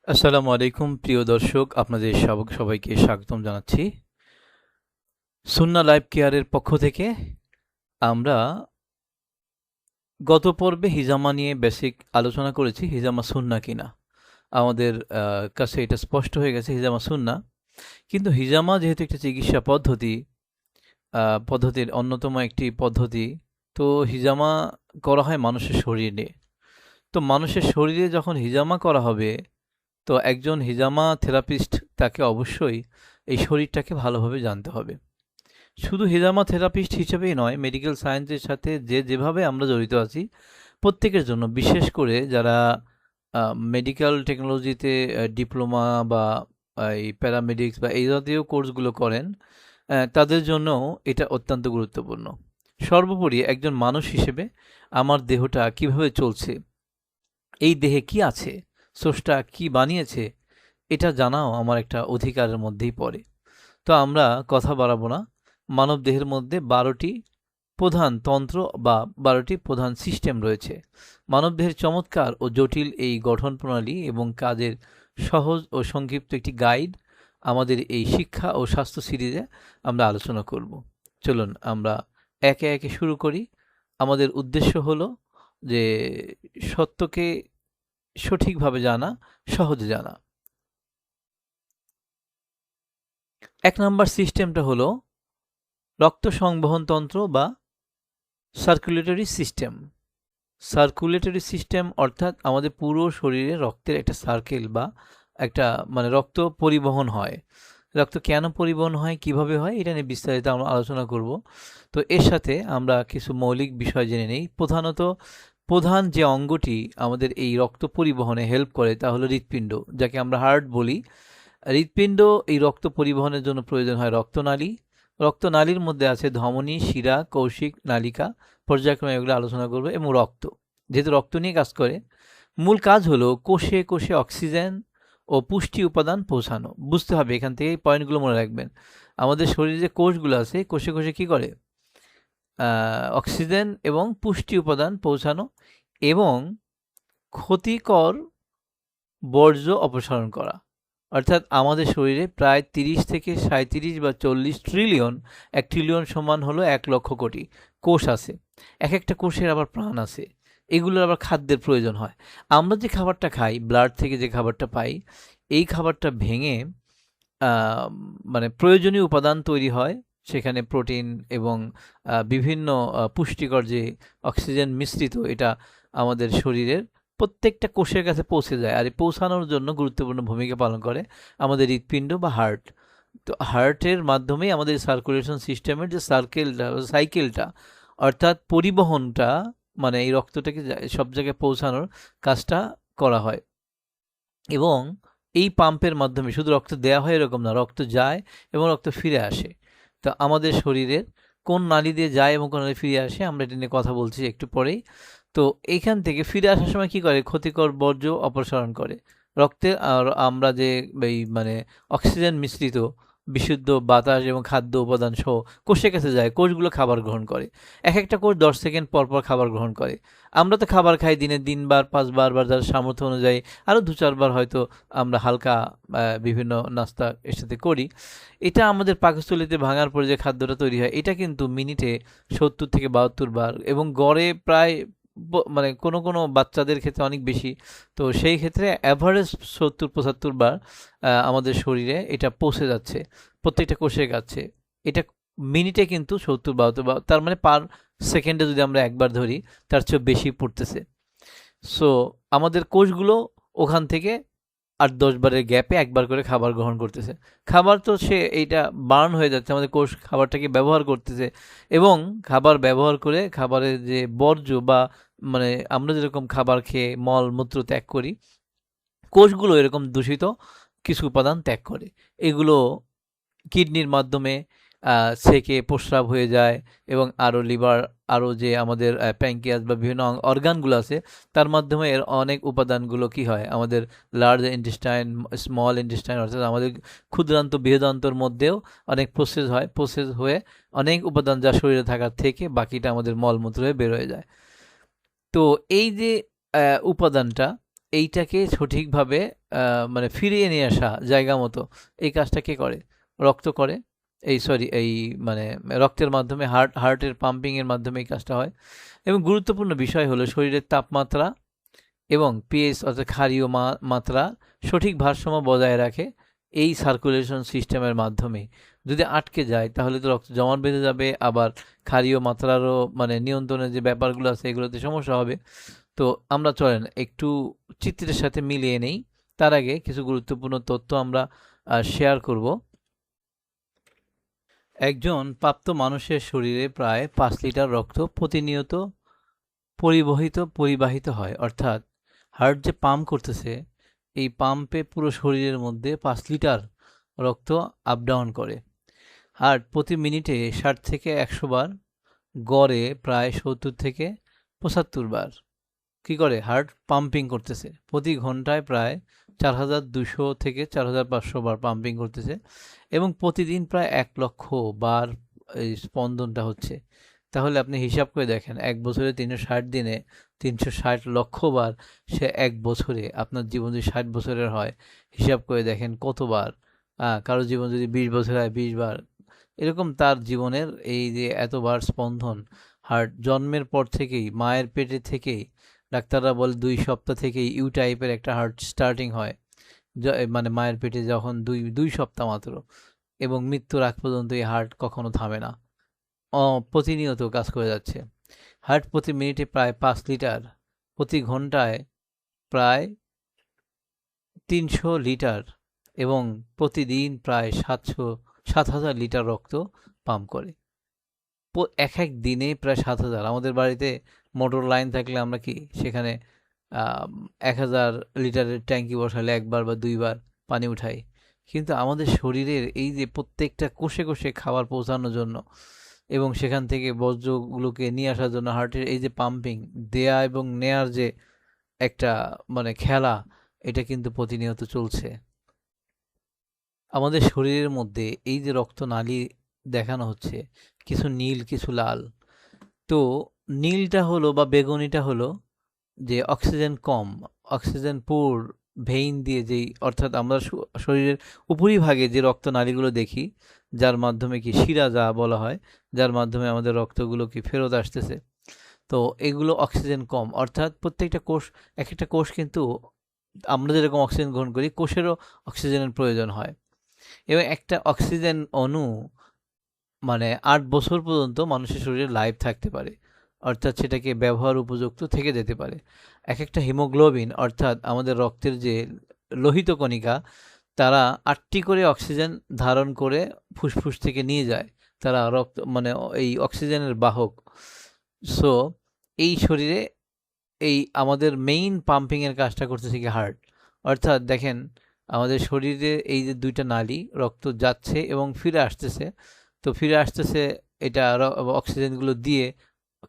আসসালামু আলাইকুম প্রিয় দর্শক, আপনাদের সবাইকে স্বাগতম জানাচ্ছি সুন্নাহ লাইফ কেয়ারের পক্ষ থেকে। আমরা গত পর্বে হিজামা নিয়ে বেসিক আলোচনা করেছি, হিজামা সুন্নাহ কিনা। আমাদের কাছে এটা স্পষ্ট হয়ে গেছে হিজামা সুন্নাহ। কিন্তু হিজামা যেহেতু একটা চিকিৎসা পদ্ধতির অন্যতম একটি পদ্ধতি, তো হিজামা করা হয় মানুষের শরীরে। তো মানুষের শরীরে যখন হিজামা করা হবে, তো একজন হিজামা থেরাপিস্ট তাকে অবশ্যই এই শরীরটাকে ভালোভাবে জানতে হবে। শুধু হিজামা থেরাপিস্ট হিসেবেই নয়, মেডিকেল সায়েন্সের সাথে যেভাবে আমরা জড়িত আছি প্রত্যেকের জন্য, বিশেষ করে যারা মেডিকেল টেকনোলজিতে ডিপ্লোমা বা এই প্যারামেডিক্স বা এই জাতীয় কোর্সগুলো করেন, তাদের জন্যও এটা অত্যন্ত গুরুত্বপূর্ণ। সর্বোপরি একজন মানুষ হিসেবে আমার দেহটা কিভাবে চলছে, এই দেহে কি আছে, স্রষ্টা কি বানিয়েছে, এটা জানাও আমার একটা অধিকারের মধ্যেই পড়ে। তো আমরা কথা বাড়াবো না। মানবদেহের মধ্যে ১২টি প্রধান তন্ত্র বা ১২টি প্রধান সিস্টেম রয়েছে। মানবদেহের চমৎকার ও জটিল এই গঠন প্রণালী এবং কাজের সহজ ও সংক্ষিপ্ত একটি গাইড আমাদের এই শিক্ষা ও স্বাস্থ্য সিরিজে আমরা আলোচনা করব। চলুন আমরা একে একে শুরু করি। আমাদের উদ্দেশ্য হলো যে সত্যকে সঠিকভাবে জানা, সহজে জানা। ১ নাম্বার সিস্টেমটা হলো রক্ত সংবহন তন্ত্র বা সার্কুলেটরি সিস্টেম। সার্কুলেটরি সিস্টেম অর্থাৎ আমাদের পুরো শরীরে রক্তের একটা সার্কেল বা একটা রক্ত পরিবহন হয়। রক্ত কেন পরিবহন হয়, কিভাবে হয়, এটা নিয়ে বিস্তারিত আমরা আলোচনা করব। তো এর সাথে আমরা কিছু মৌলিক বিষয় জেনে নেই। প্রধান যে অঙ্গটি আমাদের এই রক্ত পরিবহনে হেল্প করে তা হলো হৃৎপিণ্ড, যাকে আমরা হার্ট বলি। হৃৎপিণ্ড এই রক্ত পরিবহনের জন্য প্রয়োজন হয় রক্তনালী। রক্তনালীর মধ্যে আছে ধমনী, শিরা, কৌশিক, নালিকা, পর্যায়ক্রমে এগুলো আলোচনা করবে। এবং রক্ত, যেহেতু রক্ত নিয়ে কাজ করে, মূল কাজ হলো কোষে কোষে অক্সিজেন ও পুষ্টি উপাদান পৌঁছানো। বুঝতে হবে, এখান থেকে এই পয়েন্টগুলো মনে রাখবেন। আমাদের শরীরে যে কোষগুলো আছে, কোষে কোষে কি করে, অক্সিজেন এবং পুষ্টি উপাদান পৌঁছানো এবং ক্ষতিকর বর্জ্য অপসারণ করা। অর্থাৎ আমাদের শরীরে প্রায় ৩০ থেকে ৩৭ বা ৪০ ট্রিলিয়ন, ১ ট্রিলিয়ন সমান হলো ১,০০,০০০ কোটি কোষ আছে। এক একটা কোষের আবার প্রাণ আছে। এগুলোর আবার খাদ্যের প্রয়োজন হয়। আমরা যে খাবারটা খাই, ব্লাড থেকে যে খাবারটা পাই, এই খাবারটা ভেঙে আহ, প্রয়োজনীয় উপাদান তৈরি হয়। সেখানে প্রোটিন এবং বিভিন্ন পুষ্টিকর যে অক্সিজেন মিশ্রিত, এটা আমাদের শরীরের প্রত্যেকটা কোষের কাছে পৌঁছে যায়। আর এই পৌঁছানোর জন্য গুরুত্বপূর্ণ ভূমিকা পালন করে আমাদের হৃৎপিণ্ড বা হার্ট। তো হার্টের মাধ্যমেই আমাদের সার্কুলেশন সিস্টেমের যে সাইকেলটা, অর্থাৎ পরিবহনটা, এই রক্তটাকে সব জায়গায় পৌঁছানোর কাজটা করা হয়। এবং এই পাম্পের মাধ্যমে শুধু রক্ত দেওয়া হয় এরকম না, রক্ত যায় এবং রক্ত ফিরে আসে। তো আমাদের শরীরের কোন নালী দিয়ে যায় এবং কোন নালী ফিরে আসে, আমরা এটা নিয়ে কথা বলছি একটু পরেই। তো এইখান থেকে ফিরে আসার সময় কি করে, ক্ষতিকর বর্জ্য অপসারণ করে রক্তে। আর আমরা যে এই অক্সিজেন মিশ্রিত বিশুদ্ধ বাতাস এবং খাদ্য উপাদান সহ কোষের কাছে যায়, কোষগুলো খাবার গ্রহণ করে। এক একটা কোষ ১০ সেকেন্ড পর পর খাবার গ্রহণ করে। আমরা তো খাবার খাই দিনে ৩ বার ৫ বার বা যার সামর্থ্য অনুযায়ী আরও ২-৪ বার হয়তো আমরা হালকা বিভিন্ন নাস্তা এর সাথে করি। এটা আমাদের পাকস্থলীতে ভাঙার পরে যে খাদ্যটা তৈরি হয়, এটা কিন্তু মিনিটে ৭০ থেকে ৭২ বার, এবং গড়ে প্রায় কোনো কোনো বাচ্চাদের ক্ষেত্রে অনেক বেশি। তো সেই ক্ষেত্রে অ্যাভারেজ ৭০-৭৫ বার আমাদের শরীরে এটা পৌঁছে যাচ্ছে প্রত্যেকটা কোষের কাছে। এটা মিনিটে কিন্তু ৭০-৭২ বার, তার পার সেকেন্ডে যদি আমরা একবার ধরি, তার চেয়ে বেশি পড়তেছে। সো আমাদের কোষগুলো ওখান থেকে ৮-১০ বারের গ্যাপে একবার করে খাবার গ্রহণ করতেছে। খাবার তো সে এইটা বার্ন হয়ে যাচ্ছে, আমাদের কোষ খাবারটাকে ব্যবহার করতেছে। এবং খাবার ব্যবহার করে খাবারের যে বর্জ্য বা আমরা যেরকম খাবার খেয়ে মল মূত্র ত্যাগ করি, কোষগুলো এরকম দূষিত কিছু উপাদান ত্যাগ করে। এগুলো কিডনির মাধ্যমে সেকে প্রস্রাব হয়ে যায়, এবং আরও লিভার, আরও যে আমাদের প্যাঙ্কিয়াস বা বিভিন্ন অর্গানগুলো আছে, তার মাধ্যমে এর অনেক উপাদানগুলো কি হয়, আমাদের লার্জ ইন্টেস্টাইন, স্মল ইন্টেস্টাইন, অর্থাৎ আমাদের ক্ষুদ্রান্ত বৃহদান্তর মধ্যেও অনেক প্রসেস হয়ে অনেক উপাদান যা শরীরে থাকার থেকে বাকিটা আমাদের মলমূত্র হয়ে বের হয়ে যায়। তো এই যে উপাদানটা, এইটাকে সঠিকভাবে মানে ফিরিয়ে নিয়ে আসা জায়গা মতো, এই কাজটা কে করে? রক্ত করে। এই মানে রক্তের মাধ্যমে হার্টের পাম্পিংয়ের মাধ্যমে এই কাজটা হয়। এবং গুরুত্বপূর্ণ বিষয় হলো শরীরের তাপমাত্রা এবং পিএইচ অর্থাৎ ক্ষারীয় মাত্রা সঠিক ভারসাম্য বজায় রাখে এই সার্কুলেশন সিস্টেমের মাধ্যমে। যদি আটকে যায় তাহলে তো রক্ত জমাট বেঁধে যাবে, আবার ক্ষারীয় মাত্রারও মানে নিয়ন্ত্রণের যে ব্যাপারগুলো আছে এগুলোতে সমস্যা হবে। তো আমরা চলেন একটু চিত্রের সাথে মিলিয়ে নেই। তার আগে কিছু গুরুত্বপূর্ণ তথ্য আমরা শেয়ার করব। একজন প্রাপ্ত মানুষের শরীরে প্রায় 5 লিটার রক্ত প্রতিনিয়ত পরিবাহিত হয়। অর্থাৎ হার্ট যে পাম্প করতেছে, এই পাম্পে পুরো শরীরের মধ্যে 5 লিটার রক্ত আপ ডাউন করে। হার্ট প্রতি মিনিটে 60 থেকে 100 বার, গড়ে প্রায় 70 থেকে 75 বার কি করে হার্ট পাম্পিং করতেছে। প্রতি ঘন্টায় প্রায় 4200 থেকে 4500 বার পাম্পিং করতেছে এবং প্রতিদিন প্রায় 1 লক্ষ বার এই স্পন্দনটা হচ্ছে। তাহলে আপনি হিসাব করে দেখেন, 1 বছরে 360 দিনে 360 লক্ষ বার, সে 1 বছরে আপনার জীবন যদি 60 বছরের হয়, হিসাব করে দেখেন কতবার। কারো জীবন যদি 20 বছর হয় 20 বার, এরকম তার জীবনের এই যে এতবার স্পন্দন। হার্ট জন্মের পর থেকেই, মায়ের পেটে থেকেই, ডাক্তাররা বলে 2 সপ্তাহ থেকেই ইউ টাইপের একটা হার্ট স্টার্টিং হয়, মানে মায়ের পেটে যখন 2 সপ্তাহ মাত্র, এবং মৃত্যুর আগ পর্যন্ত এই হার্ট কখনো থামে না, প্রতিনিয়ত কাজ করে যাচ্ছে। হার্ট প্রতি মিনিটে প্রায় 5 লিটার, প্রতি ঘন্টায় প্রায় 300 লিটার এবং প্রতিদিন প্রায় 7,000 লিটার রক্ত পাম্প করে। এক এক দিনে প্রায় 7,000। আমাদের বাড়িতে মোটর লাইন থাকলে আমরা কি সেখানে 1,000 লিটারের ট্যাঙ্কি বসালে 1 বার বা 2 বার পানি উঠাই। কিন্তু আমাদের শরীরের এই যে প্রত্যেকটা কোষে কোষে খাবার পৌঁছানোর জন্য এবং সেখান থেকে বর্জ্যগুলোকে নিয়ে আসার জন্য হার্টের এই যে পাম্পিং, দেয়া এবং নেয়ার যে একটা মানে খেলা, এটা কিন্তু প্রতিনিয়ত চলছে। আমাদের শরীরের মধ্যে এই যে রক্তনালী দেখানো হচ্ছে, কিছু নীল কিছু লাল। তো নীলটা হলো বা বেগুনিটা হলো যে অক্সিজেন কম, অক্সিজেন পুর ভেইন দিয়ে যেই, অর্থাৎ আমরা শরীরের উপরিভাগে যে রক্তনালীগুলো দেখি, যার মাধ্যমে কি শিরা যা বলা হয়, যার মাধ্যমে আমাদের রক্তগুলো কি ফেরত আসতেছে। তো এগুলো অক্সিজেন কম, অর্থাৎ প্রত্যেকটা কোষ, এক একটা কোষ কিন্তু আমরা যেরকম অক্সিজেন গ্রহণ করি, কোষেরও অক্সিজেনের প্রয়োজন হয়। এবং একটা অক্সিজেন অণু মানে 8 বছর পর্যন্ত মানুষের শরীরে লাইভ থাকতে পারে, অর্থাৎ সেটাকে ব্যবহার উপযুক্ত থেকে যেতে পারে। এক একটা হিমোগ্লোবিন, অর্থাৎ আমাদের রক্তের যে লোহিত কণিকা, তারা 8টি করে অক্সিজেন ধারণ করে ফুসফুস থেকে নিয়ে যায়। তারা রক্ত মানে এই অক্সিজেনের বাহক। সো এই শরীরে এই আমাদের মেইন পাম্পিংয়ের কাজটা করতেছে কি হার্ট। অর্থাৎ দেখেন, আমাদের শরীরে এই যে 2টা নালী, রক্ত যাচ্ছে এবং ফিরে আসতেছে। তো ফিরে আসতেছে এটা অক্সিজেনগুলো দিয়ে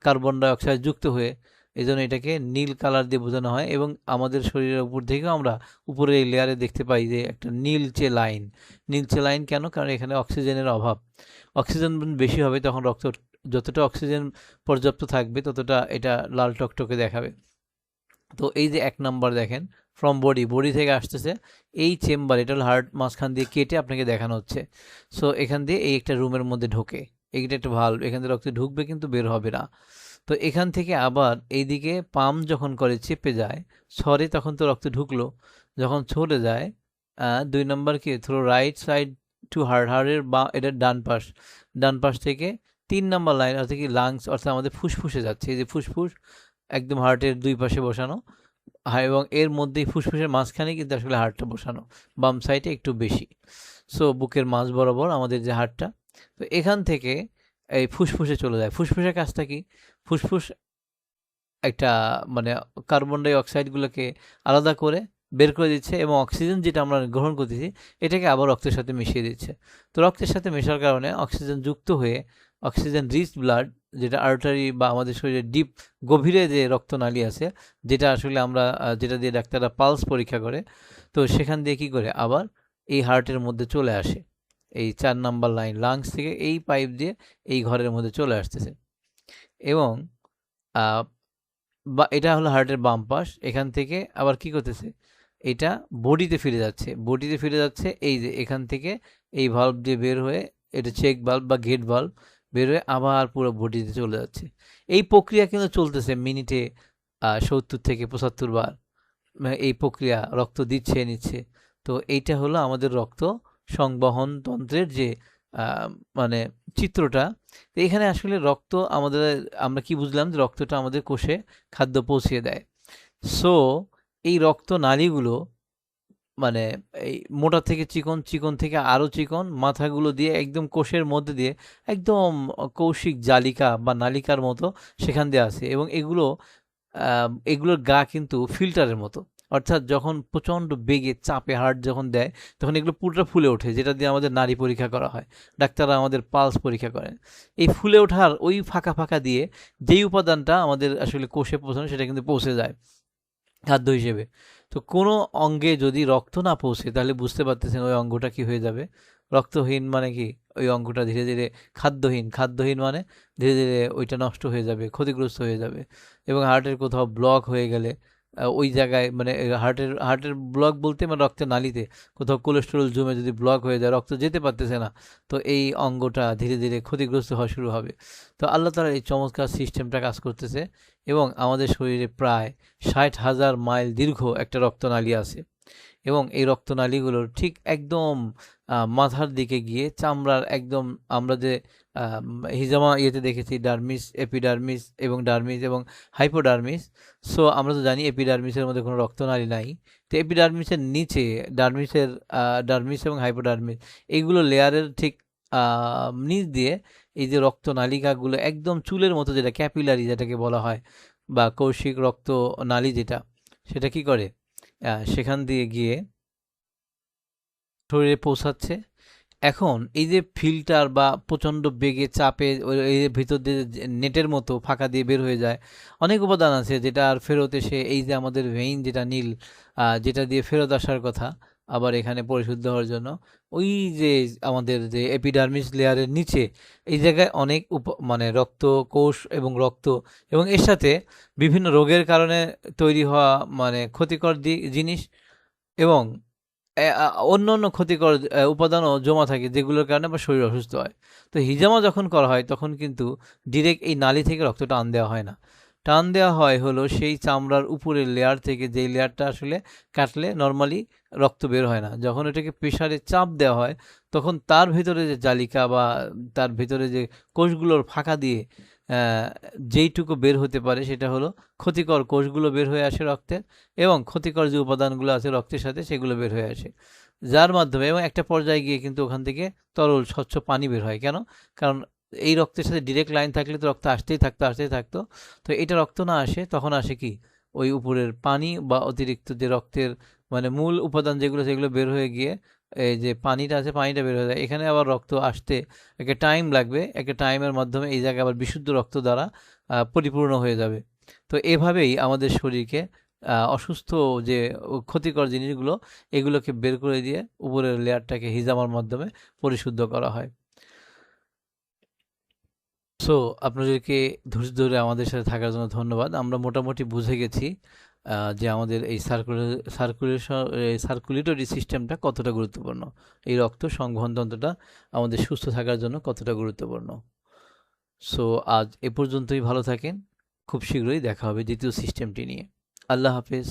কার্বন ডাই অক্সাইড যুক্ত হয়ে, এই জন্য এটাকে নীল কালার দিয়ে বোঝানো হয়। এবং আমাদের শরীরের উপর থেকেও আমরা উপরে এই লেয়ারে দেখতে পাই যে একটা নীলচে লাইন। নীলচে লাইন কেন? কারণ এখানে অক্সিজেনের অভাব। অক্সিজেন বেশি হবে তখন রক্ত, যতটা অক্সিজেন পর্যাপ্ত থাকবে ততটা এটা লাল টকটকে দেখাবে। তো এই যে 1 নাম্বার দেখেন, ফ্রম বডি থেকে আসতেছে এই চেম্বার, এটা হলো হার্ট, মাঝখান দিয়ে কেটে আপনাকে দেখানো হচ্ছে। সো এখান দিয়ে এই একটা রুমের মধ্যে ঢোকে, এইটা একটা ভাল্ব, এখান থেকে রক্ত ঢুকবে কিন্তু বের হবে না। তো এখান থেকে আবার এইদিকে পাম্প যখন করে চেপে যায় সরে, তখন তো রক্ত ঢুকলো, যখন চলে যায় 2 নম্বর কি থ্রো রাইট সাইড টু হার্টের বা এটা ডান পাশ থেকে 3 নম্বর লাইন অর্থাৎ কি লাংস, অর্থাৎ আমাদের ফুসফুসে যাচ্ছে। এই যে ফুসফুস একদম হার্টের 2 পাশে বসানো, এবং এর মধ্যেই ফুসফুসের মাঝখানে কিন্তু আসলে হার্টটা বসানো, বাম সাইডে একটু বেশি। সো বুকের মাঝ বরাবর আমাদের যে হার্টটা, তো এখান থেকে এই ফুসফুসে চলে যায়। ফুসফুসের কাজটা কি? ফুসফুস একটা মানে কার্বন ডাই অক্সাইডগুলোকে আলাদা করে বের করে দিচ্ছে এবং অক্সিজেন যেটা আমরা গ্রহণ করতেছি এটাকে আবার রক্তের সাথে মিশিয়ে দিচ্ছে। তো রক্তের সাথে মেশার কারণে অক্সিজেন যুক্ত হয়ে অক্সিজেন রিচ ব্লাড, যেটা আর্টারি বা আমাদের শরীরের ডিপ গভীরে যে রক্তনালী আছে, যেটা আসলে আমরা যেটা দিয়ে ডাক্তাররা পালস পরীক্ষা করে, তো সেখান দিয়ে কি করে আবার এই হার্টের মধ্যে চলে আসে। এই 4 নাম্বার লাইন লাংস থেকে এই পাইপ দিয়ে এই ঘরের মধ্যে চলে আসতেছে। এবং বা এটা হলো হার্টের বাম পাশ, এখান থেকে আবার কি করতেছে, এটা বডিতে ফিরে যাচ্ছে, বডিতে ফিরে যাচ্ছে, এই যে এখান থেকে এই ভাল্ব দিয়ে বের হয়ে, এটা চেক ভাল্ব বা গেট ভাল্ব, বের হয়ে আবার পুরো বডিতে চলে যাচ্ছে। এই প্রক্রিয়া কিন্তু চলতেছে মিনিটে 70 থেকে 75 বার। এই প্রক্রিয়া রক্ত দিচ্ছে নিচ্ছে। তো এইটা হলো আমাদের রক্ত সংবহন তন্ত্রের যে আহ, মানে চিত্রটা। তো এখানে আসলে রক্ত আমাদের, আমরা কি বুঝলাম যে রক্তটা আমাদের কোষে খাদ্য পৌঁছিয়ে দেয়। সো এই রক্ত নালীগুলো মানে এই মোটা থেকে চিকন, চিকন থেকে আরো চিকন, মাথাগুলো দিয়ে একদম কোষের মধ্যে দিয়ে একদম কৌশিক জালিকা বা নালিকার মতো সেখান দিয়ে আসে, এবং এগুলোর গা কিন্তু ফিল্টারের মতো। অর্থাৎ যখন প্রচণ্ড বেগে চাপে হার্ট যখন দেয়, তখন এগুলো পুরোটা ফুলে ওঠে, যেটা দিয়ে আমাদের নাড়ি পরীক্ষা করা হয়, ডাক্তাররা আমাদের পালস পরীক্ষা করেন। এই ফুলে ওঠার ওই ফাঁকা ফাঁকা দিয়ে যেই উপাদানটা আমাদের আসলে কোষে পৌঁছানো, সেটা কিন্তু পৌঁছে যায় খাদ্য হিসেবে। তো কোনো অঙ্গে যদি রক্ত না পৌঁছে, তাহলে বুঝতে পারতেছেন ওই অঙ্গটা কি হয়ে যাবে। রক্তহীন মানে কি, ওই অঙ্গটা ধীরে ধীরে খাদ্যহীন, খাদ্যহীন মানে ধীরে ধীরে ওইটা নষ্ট হয়ে যাবে, ক্ষতিগ্রস্ত হয়ে যাবে। এবং হার্টের কোথাও ব্লক হয়ে গেলে ওই জায়গায় মানে হার্টের ব্লক বলতে মানে রক্তের নালীতে কোথাও কোলেস্টেরল জমে যদি ব্লক হয়ে যায়, রক্ত যেতে পারতেছে না, তো এই অঙ্গটা ধীরে ধীরে ক্ষতিগ্রস্ত হওয়া শুরু হবে। তো আল্লাহ তাআলা এই চমৎকার সিস্টেমটা কাজ করতেছে, এবং আমাদের শরীরে প্রায় 60,000 মাইল দীর্ঘ একটা রক্তনালী আছে। এবং এই রক্তনালীগুলোর ঠিক একদম মাথার দিকে গিয়ে চামড়ার একদম, আমরা যে হিজামা ইয়েতে দেখেছি ডার্মিস, এপিডার্মিস এবং ডার্মিস এবং হাইপোডার্মিস। সো আমরা তো জানি এপিডার্মিসের মধ্যে কোনো রক্তনালী নাই। তো এপিডার্মিসের নিচে ডার্মিসের ডার্মিস এবং হাইপোডার্মিস এইগুলো লেয়ারের ঠিক নিচ দিয়ে এই যে রক্তনালিকাগুলো একদম চুলের মতো, যেটা ক্যাপিলারি যেটাকে বলা হয়, বা কৌশিক রক্ত নালী যেটা, সেটা কি করে সেখান দিয়ে গিয়ে শরীরে পৌঁছাচ্ছে। এখন এই যে ফিল্টার বা প্রচণ্ড বেগে চাপে এই যে ভিতর দিয়ে নেটের মতো ফাঁকা দিয়ে বের হয়ে যায়, অনেক উপাদান আছে যেটা আর ফেরত এসে এই যে আমাদের ভেইন যেটা নীল, যেটা দিয়ে ফেরত আসার কথা আবার এখানে পরিশুদ্ধ হওয়ার জন্য, ওই যে আমাদের যে এপিডার্মিস লেয়ারের নিচে এই জায়গায় অনেক মানে রক্ত কোষ এবং রক্ত, এবং এর সাথে বিভিন্ন রোগের কারণে তৈরি হওয়া মানে ক্ষতিকর জিনিস, এবং অন্য অন্য ক্ষতিকর উপাদানও জমা থাকে, যেগুলোর কারণে আমার শরীর অসুস্থ হয়। তো হিজামা যখন করা হয়, তখন কিন্তু ডিরেক্ট এই নালী থেকে রক্ত টান দেওয়া হয় না, টান দেওয়া হয় হলো সেই চামড়ার উপরের লেয়ার থেকে, যেই লেয়ারটা আসলে কাটলে নর্মালি রক্ত বের হয় না। যখন এটাকে প্রেশারে চাপ দেওয়া হয়, তখন তার ভিতরে যে জালিকা বা তার ভিতরে যে কোষগুলোর ফাঁকা দিয়ে যেইটুকু বের হতে পারে, সেটা হলো ক্ষতিকর কোষগুলো বের হয়ে আসে রক্তের, এবং ক্ষতিকর যে উপাদানগুলো আছে রক্তের সাথে, সেগুলো বের হয়ে আসে, যার মাধ্যমে এবং একটা পর্যায়ে গিয়ে কিন্তু ওখান থেকে তরল স্বচ্ছ পানি বের হয়। কেন? কারণ এই রক্তের সাথে ডিরেক্ট লাইন থাকলে তো রক্ত আসতেই থাকতো আসতেই থাকতো। তো এটা রক্ত না আসে, তখন আসে কি, ওই উপরের পানি বা অতিরিক্ত যে রক্তের মানে মূল উপাদান যেগুলো, সেগুলো বের হয়ে গিয়ে এই যে পানিটা আছে, পানিটা বের হয়ে যায়। এখানে আবার রক্ত আসতে একটা টাইম লাগবে, একটা টাইমের মাধ্যমে এই জায়গায় আবার বিশুদ্ধ রক্ত দ্বারা পরিপূর্ণ হয়ে যাবে। তো এভাবেই আমাদের শরীরকে অসুস্থ যে ক্ষতিকর জিনিসগুলো, এগুলোকে বের করে দিয়ে উপরের লেয়ারটাকে হিজামার মাধ্যমে পরিশুদ্ধ করা হয়। সো আপনাদেরকে ধৈর্য ধরে আমাদের সাথে থাকার জন্য ধন্যবাদ। আমরা মোটামুটি বুঝে গেছি যে আমাদের এই সার্কুলেটরি সিস্টেমটা কতটা গুরুত্বপূর্ণ, এই রক্ত সংবহন তন্ত্রটা আমাদের সুস্থ থাকার জন্য কতটা গুরুত্বপূর্ণ। সো আজ এ পর্যন্তই, ভালো থাকেন। খুব শীঘ্রই দেখা হবে দ্বিতীয় সিস্টেমটি নিয়ে। আল্লাহ হাফেজ।